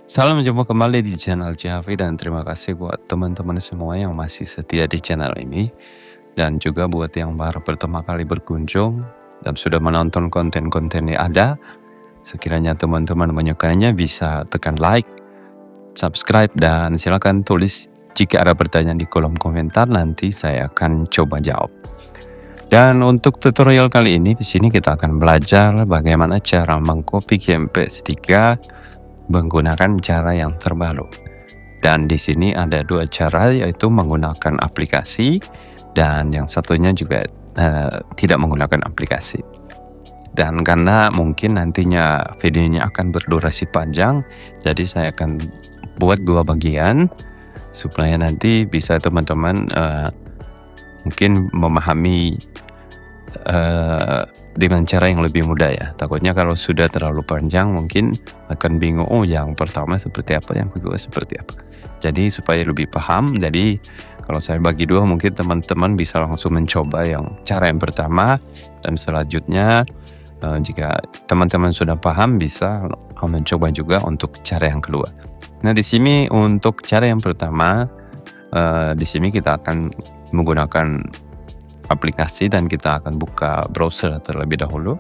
Salam jumpa kembali di channel Cihafi dan terima kasih buat teman-teman semua yang masih setia di channel ini. Dan juga buat yang baru pertama kali berkunjung dan sudah menonton konten-konten yang ada. Sekiranya teman-teman menyukainya bisa tekan like, subscribe, dan silakan tulis jika ada pertanyaan di kolom komentar, nanti saya akan coba jawab. Dan untuk tutorial kali ini di sini kita akan belajar bagaimana cara mengcopy game PS3 menggunakan cara yang terbaru. Dan di sini ada dua cara, yaitu menggunakan aplikasi dan yang satunya juga tidak menggunakan aplikasi. Dan karena mungkin nantinya videonya akan berdurasi panjang, jadi saya akan buat dua bagian supaya nanti bisa teman-teman mungkin memahami dengan cara yang lebih mudah ya. Takutnya kalau sudah terlalu panjang mungkin akan bingung, oh yang pertama seperti apa, yang kedua seperti apa. Jadi supaya lebih paham, jadi kalau saya bagi dua mungkin teman-teman bisa langsung mencoba yang cara yang pertama, dan selanjutnya jika teman-teman sudah paham bisa mencoba juga untuk cara yang kedua. Nah di sini untuk cara yang pertama, di sini kita akan menggunakan aplikasi dan kita akan buka browser terlebih dahulu.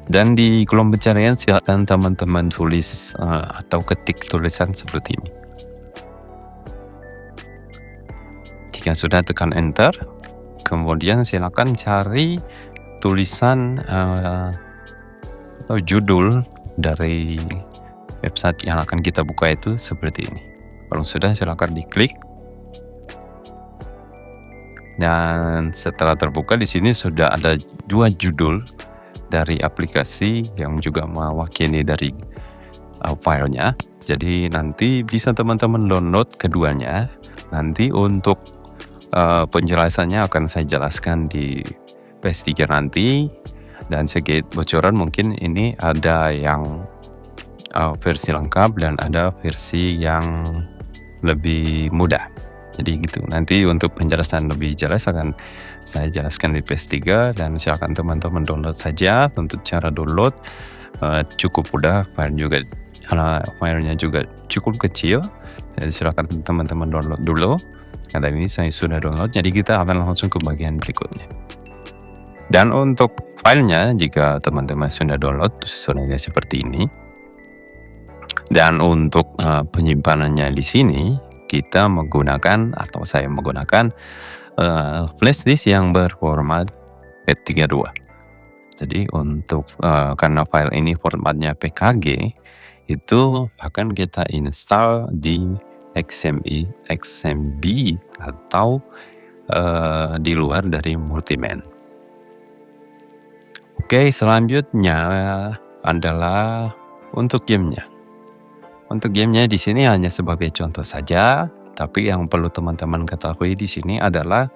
Dan di kolom pencarian silakan teman-teman tulis atau ketik tulisan seperti ini. Jika sudah, tekan enter. Kemudian silakan cari tulisan atau judul dari website yang akan kita buka itu seperti ini. Kalau sudah, silakan diklik. Dan setelah terbuka di sini sudah ada dua judul dari aplikasi yang juga mewakili dari filenya. Jadi nanti bisa teman-teman download keduanya. Nanti untuk penjelasannya akan saya jelaskan di PS3 nanti. Dan sedikit bocoran, mungkin ini ada yang versi lengkap dan ada versi yang lebih mudah. Jadi gitu, nanti untuk penjelasan lebih jelas akan saya jelaskan di PS3 dan silakan teman-teman download saja. Untuk cara download cukup mudah, filenya juga cukup kecil, jadi silakan teman-teman download dulu. Karena ini saya sudah download, jadi kita akan langsung ke bagian berikutnya. Dan untuk filenya, jika teman-teman sudah download, susunannya seperti ini. Dan untuk penyimpanannya di sini kita menggunakan, atau saya menggunakan flash disk yang berformat FAT32. Jadi untuk karena file ini formatnya PKG, itu akan kita install di XMB atau di luar dari Multiman. Oke, selanjutnya adalah untuk gamenya. Untuk gamenya di sini hanya sebagai contoh saja, tapi yang perlu teman-teman ketahui di sini adalah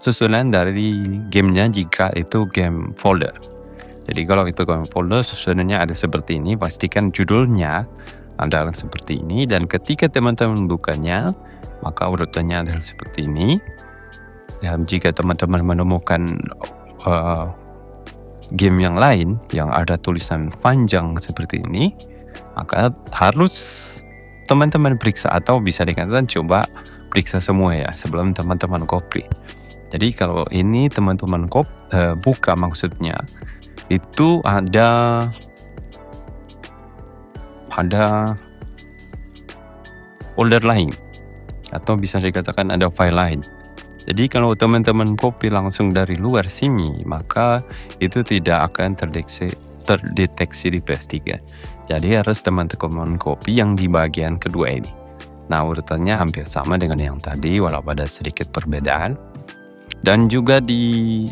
susunan dari gamenya jika itu game folder. Jadi kalau itu game folder, susunannya ada seperti ini. Pastikan judulnya adalah seperti ini, dan ketika teman-teman bukanya, maka urutannya adalah seperti ini. Dan jika teman-teman menemukan game yang lain yang ada tulisan panjang seperti ini, maka harus teman-teman periksa, atau bisa dikatakan coba periksa semua ya sebelum teman-teman copy. Jadi kalau ini teman-teman buka, maksudnya itu ada folder lain, atau bisa dikatakan ada file lain. Jadi kalau teman-teman copy langsung dari luar sini, maka itu tidak akan terdeteksi di PS3. Jadi harus teman-teman copy yang di bagian kedua ini. Nah urutannya hampir sama dengan yang tadi, walaupun ada sedikit perbedaan. Dan juga di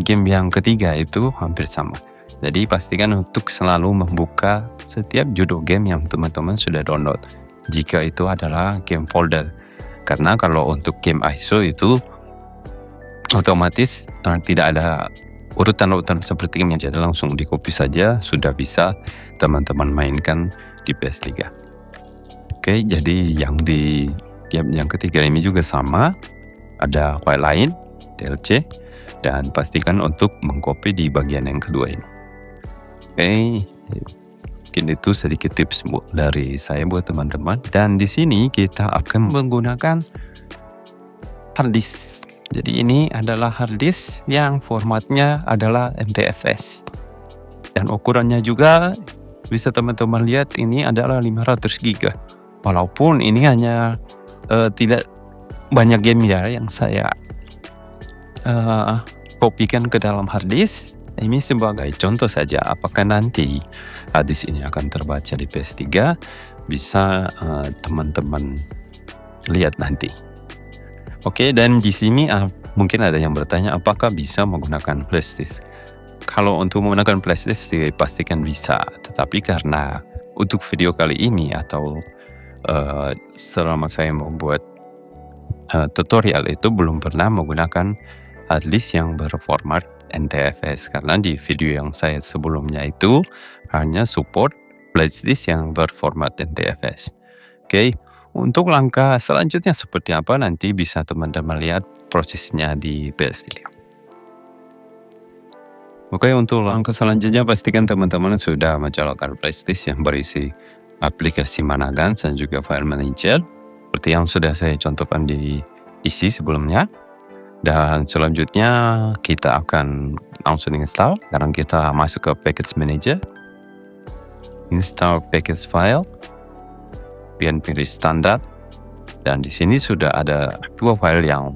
game yang ketiga itu hampir sama. Jadi pastikan untuk selalu membuka setiap judul game yang teman-teman sudah download, jika itu adalah game folder. Karena kalau untuk game ISO itu otomatis tidak ada urutan-urutan seperti ini, jadi langsung di copy saja, sudah bisa teman-teman mainkan di PS3. Oke, jadi yang di game yang ketiga ini juga sama, ada file lain DLC, dan pastikan untuk mengcopy di bagian yang kedua ini. Oke, Mungkin itu sedikit tips dari saya buat teman-teman. Dan di sini kita akan menggunakan hard disk. Jadi ini adalah hard disk yang formatnya adalah NTFS. Dan ukurannya juga bisa teman-teman lihat ini adalah 500 GB. Walaupun ini hanya tidak banyak game ya yang saya kopikan ke dalam hard disk. Ini sebagai contoh saja, apakah nanti hard disk ini akan terbaca di PS3 bisa teman-teman lihat nanti. Oke, dan di sini mungkin ada yang bertanya apakah bisa menggunakan flash disk. Kalau untuk menggunakan flash disk pastikan bisa, tetapi karena untuk video kali ini atau selama saya membuat tutorial itu belum pernah menggunakan hard disk yang berformat NTFS, karena di video yang saya sebelumnya itu hanya support flash disk yang berformat NTFS. Oke, untuk langkah selanjutnya seperti apa nanti bisa teman-teman lihat prosesnya di PS3. Oke, untuk langkah selanjutnya pastikan teman-teman sudah menyalakan flash disk yang berisi aplikasi Managans dan juga file manager seperti yang sudah saya contohkan di isi sebelumnya. Dan selanjutnya kita akan langsung install. Sekarang kita masuk ke package manager, install package file, kemudian pilih standar. Dan di sini sudah ada 2 file yang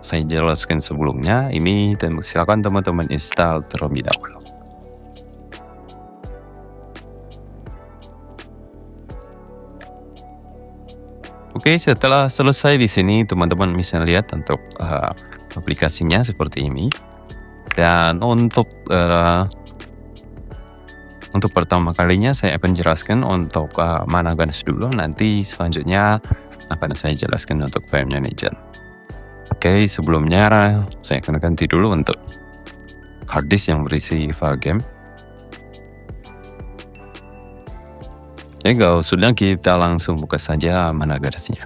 saya jelaskan sebelumnya. Ini silakan teman-teman install terlebih dahulu. Oke, setelah selesai di sini teman-teman bisa lihat untuk aplikasinya seperti ini. Dan untuk pertama kalinya saya akan jelaskan untuk Managans dulu. Nanti selanjutnya akan saya jelaskan untuk file manager. Oke, sebelumnya saya akan ganti dulu untuk hard disk yang berisi file game. Jadi sudah kita langsung buka saja Managansnya.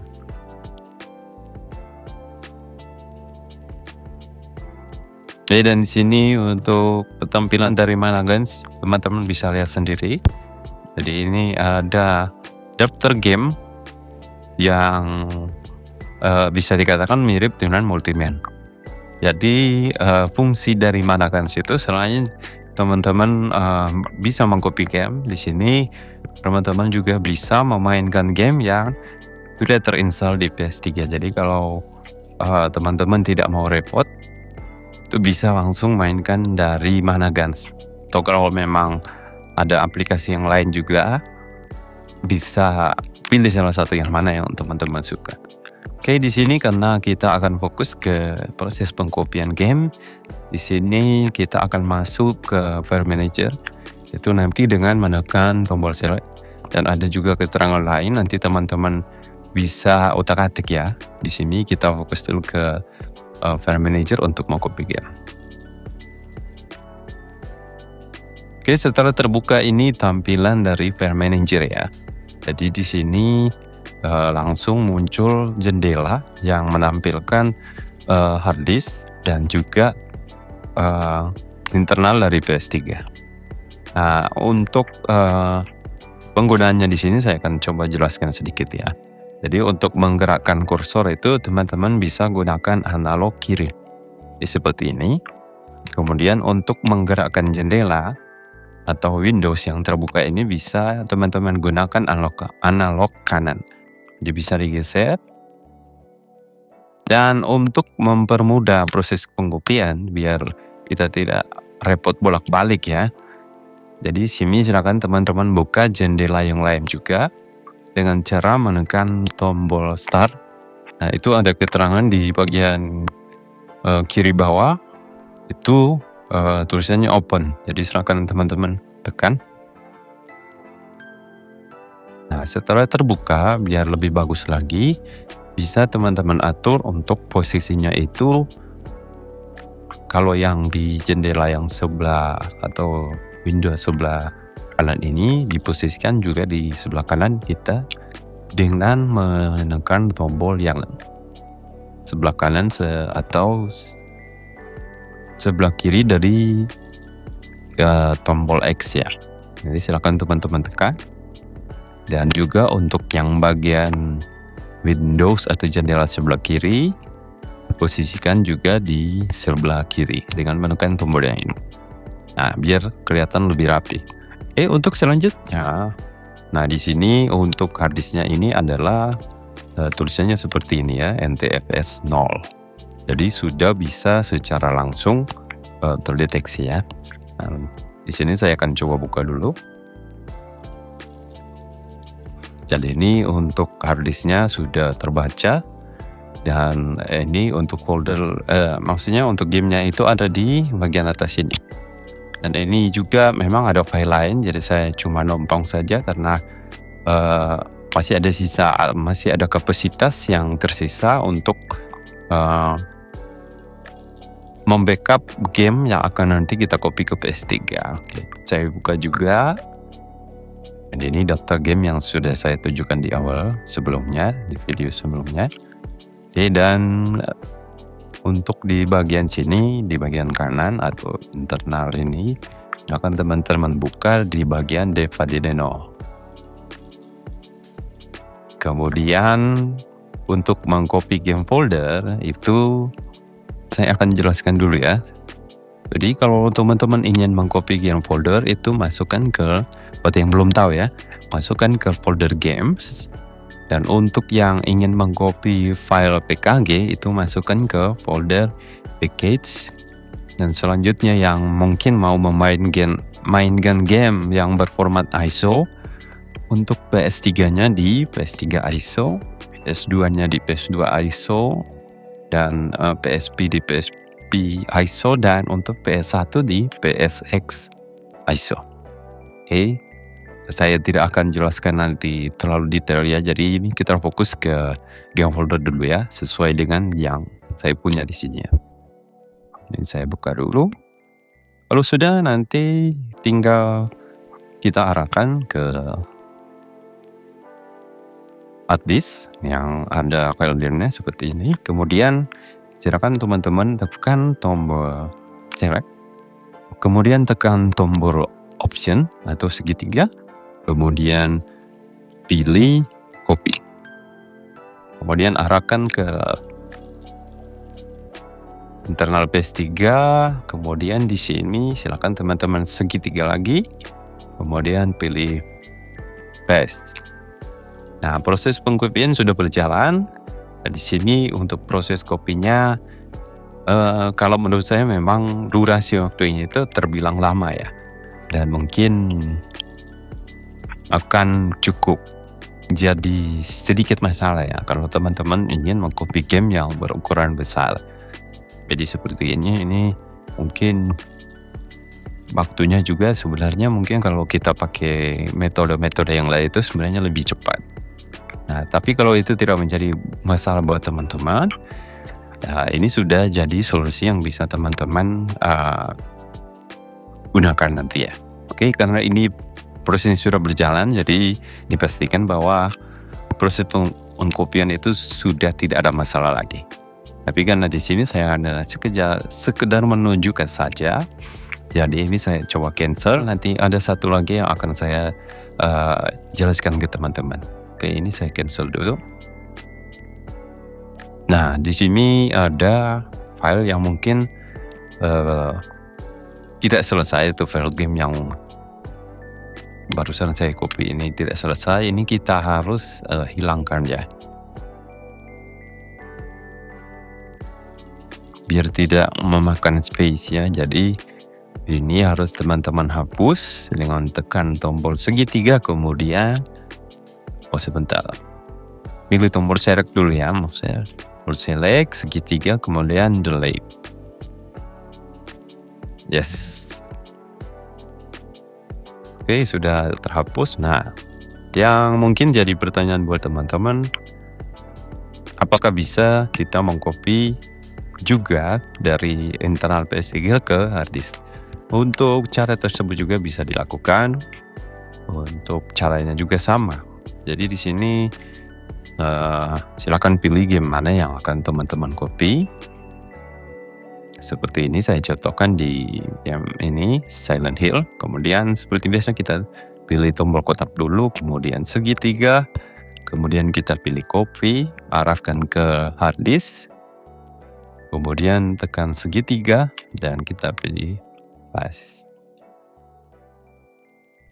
Dan di sini untuk tampilan dari Managans teman-teman bisa lihat sendiri. Jadi ini ada daftar game yang bisa dikatakan mirip dengan Multiman. Jadi fungsi dari Managans itu selain teman-teman bisa mengcopy game, di sini teman-teman juga bisa memainkan game yang sudah terinstall di PS3. Jadi kalau teman-teman tidak mau repot, itu bisa langsung mainkan dari Managans. Atau kalau memang ada aplikasi yang lain juga, bisa pilih salah satu yang mana yang teman-teman suka. Oke, di sini karena kita akan fokus ke proses pengkopian game, di sini kita akan masuk ke file manager. Itu nanti dengan menekan tombol select, dan ada juga keterangan lain nanti teman-teman bisa otak-atik ya. Di sini kita fokus dulu ke file manager untuk mengcopy game. Oke, setelah terbuka ini tampilan dari file manager ya. Jadi di sini langsung muncul jendela yang menampilkan hard disk dan juga internal dari PS3. Nah, untuk penggunaannya di sini saya akan coba jelaskan sedikit ya. Jadi untuk menggerakkan kursor itu teman-teman bisa gunakan analog kiri seperti ini. Kemudian untuk menggerakkan jendela atau Windows yang terbuka ini bisa teman-teman gunakan analog kanan. Jadi bisa digeser. Dan untuk mempermudah proses pengkopian biar kita tidak repot bolak-balik ya. Jadi sini silakan teman-teman buka jendela yang lain juga dengan cara menekan tombol start. Nah, itu ada keterangan di bagian kiri bawah itu tulisannya open. Jadi silakan teman-teman tekan. Nah, setelah terbuka biar lebih bagus lagi, bisa teman-teman atur untuk posisinya itu. Kalau yang di jendela yang sebelah atau window sebelah kanan ini diposisikan juga di sebelah kanan kita dengan menekan tombol yang sebelah kanan atau sebelah kiri dari tombol X ya. Jadi silakan teman-teman tekan. Dan juga untuk yang bagian Windows atau jendela sebelah kiri, posisikan juga di sebelah kiri dengan menekan tombol yang ini. Nah, biar kelihatan lebih rapi. Untuk selanjutnya, nah di sini untuk harddisknya ini adalah tulisannya seperti ini ya, NTFS 0. Jadi sudah bisa secara langsung terdeteksi ya. Nah, di sini saya akan coba buka dulu. Jadi ini untuk harddisknya sudah terbaca, dan ini untuk folder, maksudnya untuk gamenya itu ada di bagian atas ini. Dan ini juga memang ada file lain, jadi saya cuma numpang saja karena masih ada kapasitas yang tersisa untuk membackup game yang akan nanti kita copy ke PS3. Oke, saya buka juga. Dan ini daftar game yang sudah saya tunjukkan di awal sebelumnya, di video sebelumnya. Dan untuk di bagian sini, di bagian kanan atau internal ini, akan teman-teman buka di bagian Devadideno. Kemudian untuk mengcopy game folder itu saya akan jelaskan dulu ya. Jadi kalau teman-teman ingin mengcopy game folder itu masukkan ke, buat yang belum tahu ya, masukkan ke folder games. Dan untuk yang ingin mengcopy file PKG itu masukkan ke folder package. Dan selanjutnya yang mungkin mau mainkan game yang berformat ISO, untuk PS3-nya di PS3 ISO, PS2-nya di PS2 ISO, dan PSP di PSP ISO, dan untuk PS1 di PSX ISO. Oke, saya tidak akan jelaskan nanti terlalu detail ya, jadi ini kita fokus ke game folder dulu ya, sesuai dengan yang saya punya di sini ya. Ini saya buka dulu. Kalau sudah, nanti tinggal kita arahkan ke harddisk yang ada filenya seperti ini. Kemudian silakan teman-teman tekan tombol select, kemudian tekan tombol option atau segitiga, kemudian pilih copy, kemudian arahkan ke internal PS3, kemudian di sini silakan teman-teman segitiga lagi, kemudian pilih paste. Nah, proses pengkopian sudah berjalan. Di sini untuk proses kopinya, kalau menurut saya memang durasi waktunya itu terbilang lama ya, dan mungkin akan cukup jadi sedikit masalah ya kalau teman-teman ingin mengcopy game yang berukuran besar. Jadi seperti ini mungkin waktunya juga sebenarnya mungkin kalau kita pakai metode-metode yang lain itu sebenarnya lebih cepat. Nah, tapi kalau itu tidak menjadi masalah buat teman-teman, ini sudah jadi solusi yang bisa teman-teman gunakan nanti ya. Oke, karena ini prosesnya sudah berjalan, jadi dipastikan bahwa proses pengkopian itu sudah tidak ada masalah lagi. Tapi karena di sini saya hanya sekedar menunjukkan saja, jadi ini saya coba cancel. Nanti ada satu lagi yang akan saya jelaskan ke teman-teman. Oke, ini saya cancel dulu. Nah, di sini ada file yang mungkin tidak selesai, itu file game yang barusan saya copy ini tidak selesai. Ini kita harus hilangkan ya, biar tidak memakan space ya. Jadi ini harus teman-teman hapus dengan tekan tombol segitiga, kemudian sebentar, pilih tombol select dulu ya, maksudnya tombol select segitiga, kemudian delete. Yes. Oke, sudah terhapus. Nah, yang mungkin jadi pertanyaan buat teman-teman, apakah bisa kita mengcopy juga dari internal PS3 ke harddisk? Untuk cara tersebut juga bisa dilakukan. Untuk caranya juga sama. Jadi di sini silakan pilih game mana yang akan teman-teman copy. seperti ini saya contohkan di yang ini Silent Hill. Kemudian seperti biasa kita pilih tombol kotak dulu, kemudian segitiga, kemudian kita pilih copy, arahkan ke hard disk, kemudian tekan segitiga dan kita pilih paste.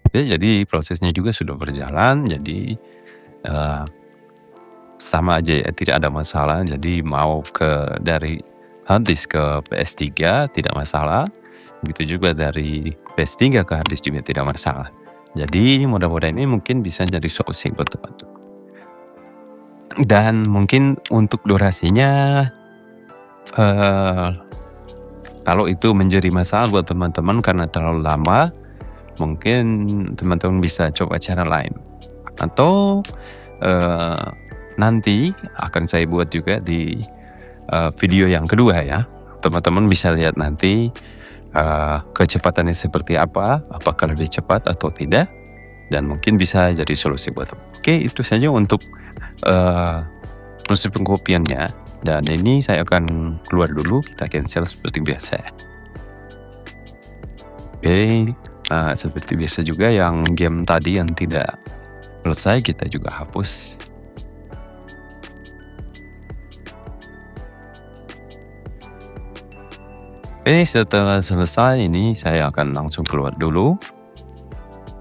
Oke, jadi prosesnya juga sudah berjalan, jadi sama aja ya, tidak ada masalah. Jadi mau dari hard disk ke PS3 tidak masalah, begitu juga dari PS3 ke hard disk juga tidak masalah. Jadi mudah-mudahan ini mungkin bisa jadi solusi buat teman-teman. Dan mungkin untuk durasinya, kalau itu menjadi masalah buat teman-teman karena terlalu lama, mungkin teman-teman bisa coba cara lain. Atau nanti akan saya buat juga di video yang kedua ya. Teman-teman bisa lihat nanti kecepatannya seperti apa, apakah lebih cepat atau tidak, dan mungkin bisa jadi solusi buat teman. Oke, itu saja untuk proses pengkopiannya. Dan ini saya akan keluar dulu, kita cancel seperti biasa. Oke, seperti biasa juga yang game tadi yang tidak selesai kita juga hapus. Oke, setelah selesai ini saya akan langsung keluar dulu.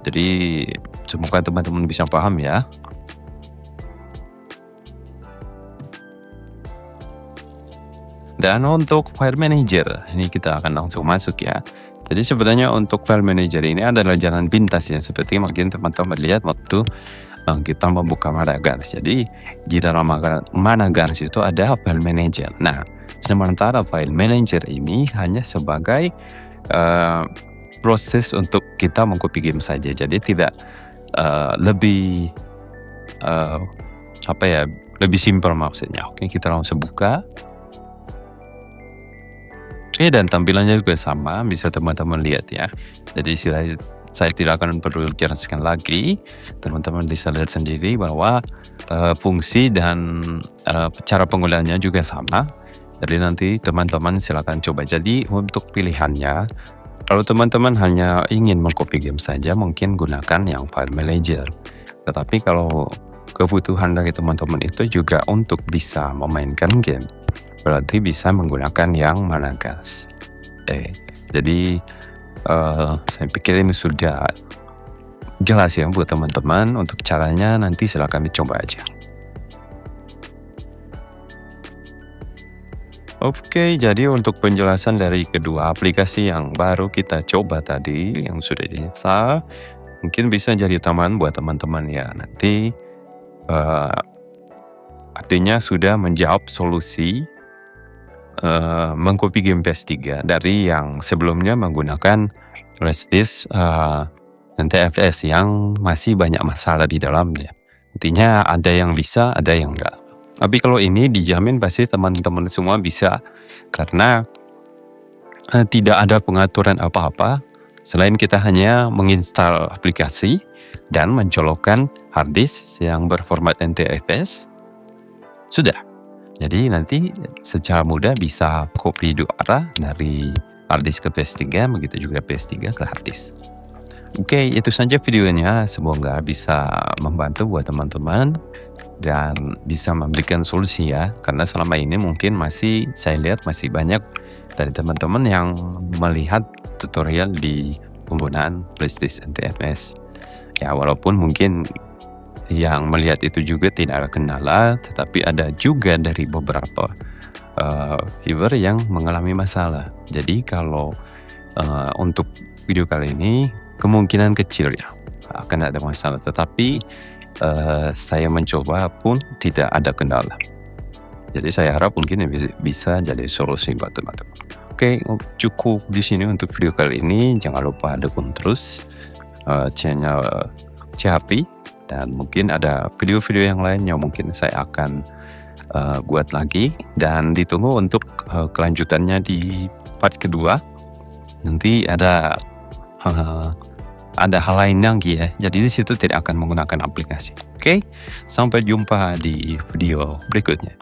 Jadi semoga teman-teman bisa paham ya. Dan untuk file manager, ini kita akan langsung masuk ya. Jadi sebenarnya untuk file manager ini adalah jalan pintas ya, seperti mungkin teman-teman lihat waktu kita membuka Managars. Jadi di dalam Managars itu ada file manager. Nah, sementara file manager ini hanya sebagai proses untuk kita mengcopy game saja. Jadi tidak lebih lebih simpel maksudnya. Oke, kita langsung buka. Oke, dan tampilannya juga sama, bisa teman-teman lihat ya. Jadi saya tidak akan perlu jelaskan lagi, teman-teman bisa lihat sendiri bahwa fungsi dan cara penggunaannya juga sama. Jadi nanti teman-teman silakan coba. Jadi untuk pilihannya, kalau teman-teman hanya ingin mengcopy game saja, mungkin gunakan yang file manager. Tetapi kalau kebutuhan dari teman-teman itu juga untuk bisa memainkan game, berarti bisa menggunakan yang Managars. Jadi saya pikir ini sudah jelas ya buat teman-teman. Untuk caranya nanti silakan dicoba aja. Oke, jadi untuk penjelasan dari kedua aplikasi yang baru kita coba tadi, yang sudah diinstal, mungkin bisa jadi taman buat teman-teman ya. Nanti artinya sudah menjawab solusi mengcopy game PS3 dari yang sebelumnya menggunakan flash disk NTFS yang masih banyak masalah di dalamnya. Intinya ada yang bisa, ada yang enggak. Tapi kalau ini dijamin pasti teman-teman semua bisa, karena tidak ada pengaturan apa-apa selain kita hanya menginstal aplikasi dan mencolokkan hard disk yang berformat NTFS. Sudah. Jadi nanti secara mudah bisa copy dua arah dari hard disk ke PS3, begitu juga PS3 ke hard disk. Oke, itu saja videonya. Semoga bisa membantu buat teman-teman dan bisa memberikan solusi ya. Karena selama ini mungkin saya lihat masih banyak dari teman-teman yang melihat tutorial di penggunaan PlayStation NTFS. Ya, walaupun mungkin yang melihat itu juga tidak ada kendala, tetapi ada juga dari beberapa viewer yang mengalami masalah. Jadi kalau untuk video kali ini kemungkinan kecil ya akan ada masalah, tetapi saya mencoba pun tidak ada kendala. Jadi saya harap mungkin bisa jadi solusi buat teman-teman. Oke, cukup di sini untuk video kali ini. Jangan lupa dukung terus channel CHP. Dan mungkin ada video-video yang lain yang mungkin saya akan buat lagi. Dan ditunggu untuk kelanjutannya di part kedua. Nanti ada hal lain lagi ya. Jadi di situ tidak akan menggunakan aplikasi. Oke, sampai jumpa di video berikutnya.